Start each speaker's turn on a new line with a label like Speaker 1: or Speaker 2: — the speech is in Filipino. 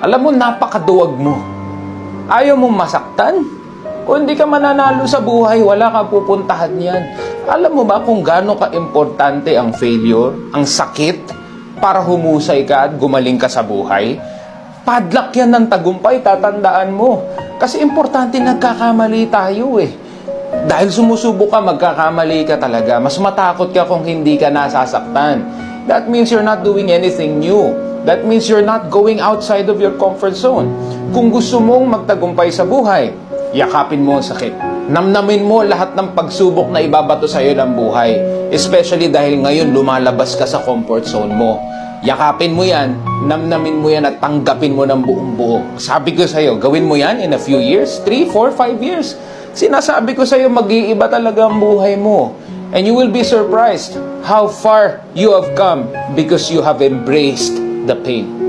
Speaker 1: Alam mo, napakaduwag mo. Ayaw mong masaktan? Kung hindi ka mananalo sa buhay, wala ka pupuntahan yan. Alam mo ba kung gaano ka-importante ang failure, ang sakit, para humusay ka at gumaling ka sa buhay? Padlock yan ng tagumpay, tatandaan mo. Kasi importante nagkakamali tayo eh. Dahil sumusubok ka, magkakamali ka talaga. Mas matakot ka kung hindi ka nasasaktan. That means you're not doing anything new. That means you're not going outside of your comfort zone. Kung gusto mong magtagumpay sa buhay, yakapin mo ang sakit. Namnamin mo lahat ng pagsubok na ibabato sa iyo ng buhay. Especially dahil ngayon lumalabas ka sa comfort zone mo. Yakapin mo yan, namnamin mo yan at tanggapin mo ng buong buo. Sabi ko sa iyo, gawin mo yan in a few years, 3, 4, 5 years. Sinasabi ko sa iyo, mag-iiba talaga ang buhay mo. And you will be surprised how far you have come because you have embraced the pain.